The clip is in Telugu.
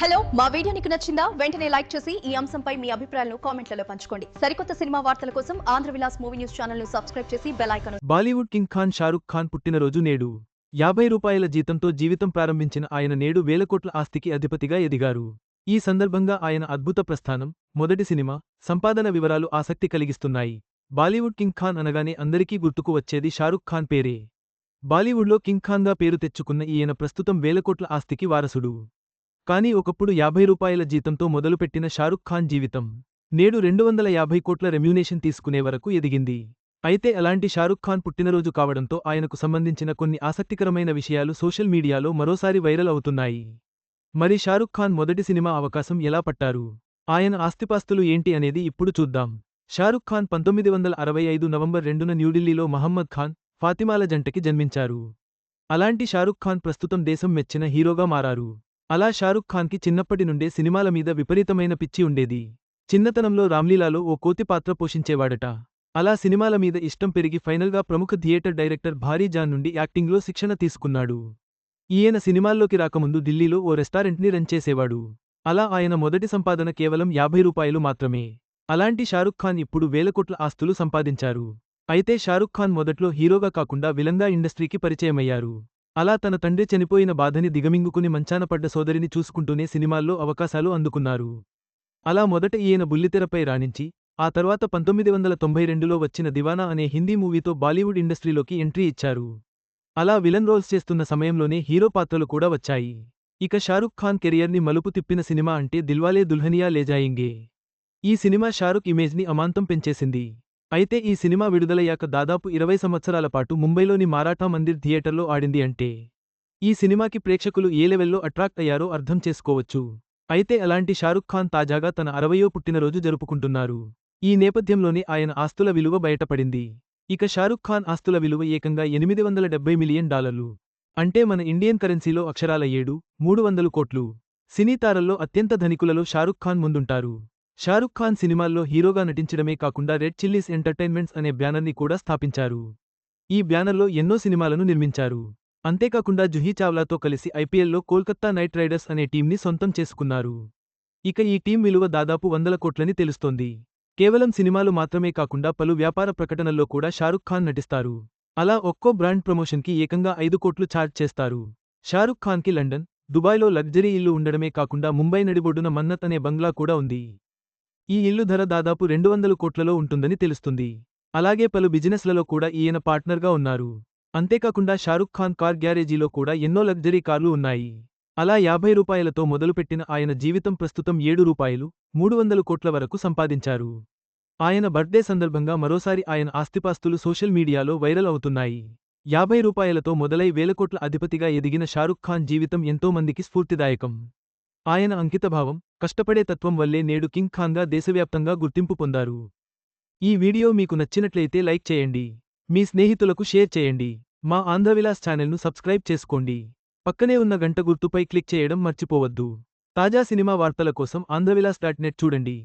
హలో మా వీడియో నీకు నచ్చిందా వెంటనే లైక్ చేసి ఈ అంశంపై మీ అభిప్రాయాలను కామెంట్లలో పంచుకోండి. సరికొత్త సినిమా వార్తల కోసం Andhra Vilas movie news channel ను సబ్స్క్రైబ్ చేసి bell icon Bollywood king Khan Shahrukh Khan పుట్టినరోజు నేడు. రూ. 50 జీతంతో జీవితం ప్రారంభించిన ఆయన నేడు వేల కోట్ల ఆస్తికి అధిపతిగా ఎదిగారు. ఈ సందర్భంగా ఆయన అద్భుత ప్రస్థానం, మొదటి సినిమా, సంపాదన వివరాలు ఆసక్తి కలిగిస్తున్నాయి. బాలీవుడ్ కింగ్ ఖాన్ అనగానే అందరికీ గుర్తుకు వచ్చేది షారుఖ్ ఖాన్ పేరే. బాలీవుడ్లో కింగ్ ఖాన్గా పేరు తెచ్చుకున్న ఈయన ప్రస్తుతం వేల కోట్ల ఆస్తికి వారసుడు. కానీ ఒకప్పుడు రూ. 50 జీతంతో మొదలుపెట్టిన షారుఖ్ ఖాన్ జీవితం నేడు 250 కోట్ల రెమ్యూనేషన్ తీసుకునే వరకు ఎదిగింది. అయితే అలాంటి షారుఖ్ ఖాన్ పుట్టినరోజు కావడంతో ఆయనకు సంబంధించిన కొన్ని ఆసక్తికరమైన విషయాలు సోషల్ మీడియాలో మరోసారి వైరల్ అవుతున్నాయి. మరి షారుఖ్ ఖాన్ మొదటి సినిమా అవకాశం ఎలా పట్టారు? ఆయన ఆస్తిపాస్తులు ఏంటి అనేది ఇప్పుడు చూద్దాం. షారుఖ్ ఖాన్ 1965 నవంబర్ 2న న్యూఢిల్లీలో మహమ్మద్ ఖాన్, ఫాతిమాల జంటకి జన్మించారు. అలాంటి షారుఖ్ ఖాన్ ప్రస్తుతం దేశం మెచ్చిన హీరోగా మారారు. అలా షారుఖ్ ఖాన్కి చిన్నప్పటి నుండే సినిమాల మీద విపరీతమైన పిచ్చి ఉండేది. చిన్నతనంలో రామ్లీలాలో ఓ కోతి పాత్ర పోషించేవాడట. అలా సినిమాల మీద ఇష్టం పెరిగి ఫైనల్గా ప్రముఖ థియేటర్ డైరెక్టర్ భారీ జాన్ నుండి యాక్టింగ్లో శిక్షణ తీసుకున్నాడు. ఈయన సినిమాల్లోకి రాకముందు ఢిల్లీలో ఓ రెస్టారెంట్ని రన్ చేసేవాడు. అలా ఆయన మొదటి సంపాదన కేవలం రూ. 50 మాత్రమే. అలాంటి షారుఖ్ ఖాన్ ఇప్పుడు వేల కోట్ల ఆస్తులు సంపాదించారు. అయితే షారుఖ్ ఖాన్ మొదట్లో హీరోగా కాకుండా విలన్గా ఇండస్ట్రీకి పరిచయమయ్యారు. అలా తన తండ్రి చనిపోయిన బాధని దిగమింగుకుని మంచాన పడ్డ సోదరిని చూసుకుంటూనే సినిమాల్లో అవకాశాలు అందుకున్నారు. అలా మొదట ఈయన బుల్లితెరపై రాణించి, ఆ తర్వాత 1992లో వచ్చిన దివానా అనే హిందీ మూవీతో బాలీవుడ్ ఇండస్ట్రీలోకి ఎంట్రీ ఇచ్చారు. అలా విలన్ రోల్స్ చేస్తున్న సమయంలోనే హీరో పాత్రలు కూడా వచ్చాయి. ఇక షారుఖ్ ఖాన్ కెరియర్ని మలుపు తిప్పిన సినిమా అంటే దిల్వాలే దుల్హనియా లే జాయేంగే. ఈ సినిమా షారుఖ్ ఇమేజ్ని అమాంతం పెంచేసింది. అయితే ఈ సినిమా విడుదలయ్యాక దాదాపు 20 సంవత్సరాల పాటు ముంబైలోని మారాఠా మందిర్ థియేటర్లో ఆడింది అంటే ఈ సినిమాకి ప్రేక్షకులు ఏ లెవెల్లో అట్రాక్ట్ అయ్యారో అర్థం చేసుకోవచ్చు. అయితే అలాంటి షారుఖ్ ఖాన్ తాజాగా తన 60వ పుట్టినరోజు జరుపుకుంటున్నారు. ఈ నేపథ్యంలోనే ఆయన ఆస్తుల విలువ బయటపడింది. ఇక షారుఖ్ ఖాన్ ఆస్తుల విలువ ఏకంగా $870 మిలియన్. అంటే మన ఇండియన్ కరెన్సీలో అక్షరాల 300 కోట్లు. సినీ తారల్లో అత్యంత ధనికులలో షారుఖ్ ఖాన్ ముందుంటారు. షారుఖ్ ఖాన్ సినిమాల్లో హీరోగా నటించడమే కాకుండా రెడ్ చిల్లీస్ ఎంటర్టైన్మెంట్స్ అనే బ్యానర్ని కూడా స్థాపించారు. ఈ బ్యానర్లో ఎన్నో సినిమాలను నిర్మించారు. అంతేకాకుండా జుహీ చావ్లాతో కలిసి ఐపీఎల్లో కోల్కత్తా నైట్ రైడర్స్ అనే టీంని సొంతం చేసుకున్నారు. ఇక ఈ టీం విలువ దాదాపు 100 కోట్లని తెలుస్తోంది. కేవలం సినిమాలు మాత్రమే కాకుండా పలు వ్యాపార ప్రకటనల్లో కూడా షారుఖ్ ఖాన్ నటిస్తారు. అలా ఒక్కో బ్రాండ్ ప్రమోషన్కి ఏకంగా 5 కోట్లు ఛార్జ్ చేస్తారు. షారుఖ్ ఖాన్కి లండన్, దుబాయ్లో లగ్జరీ ఇల్లు ఉండడమే కాకుండా ముంబై నడిబొడ్డున మన్నత్ అనే బంగ్లా కూడా ఉంది. ఈ ఇల్లు ధర దాదాపు 200 కోట్లలో ఉంటుందని తెలుస్తుంది. అలాగే పలు బిజినెస్లలో కూడా ఈయన పార్ట్నర్గా ఉన్నారు. అంతేకాకుండా షారుఖ్ ఖాన్ కార్ గ్యారేజీలో కూడా ఎన్నో లగ్జరీ కార్లు ఉన్నాయి. అలా రూ. 50తో మొదలుపెట్టిన ఆయన జీవితం ప్రస్తుతం రూ. 300 కోట్ల వరకు సంపాదించారు. ఆయన బర్త్డే సందర్భంగా మరోసారి ఆయన ఆస్తిపాస్తులు సోషల్ మీడియాలో వైరల్ అవుతున్నాయి. రూ. 50తో మొదలై వేల కోట్ల అధిపతిగా ఎదిగిన షారుఖ్ ఖాన్ జీవితం ఎంతో మందికి స్ఫూర్తిదాయకం. ఆయన అంకితభావం, కష్టపడే తత్వం వల్లే నేడు కింగ్ ఖాన్గా దేశవ్యాప్తంగా గుర్తింపు పొందారు. ఈ వీడియో మీకు నచ్చినట్లయితే లైక్ చేయండి. మీ స్నేహితులకు షేర్ చేయండి. మా ఆంధ్రవిలాస్ ఛానల్ను సబ్స్క్రైబ్ చేసుకోండి. పక్కనే ఉన్న గంట గుర్తుపై క్లిక్ చేయడం మర్చిపోవద్దు. తాజా సినిమా వార్తల కోసం ఆంధ్రవిలాస్.net చూడండి.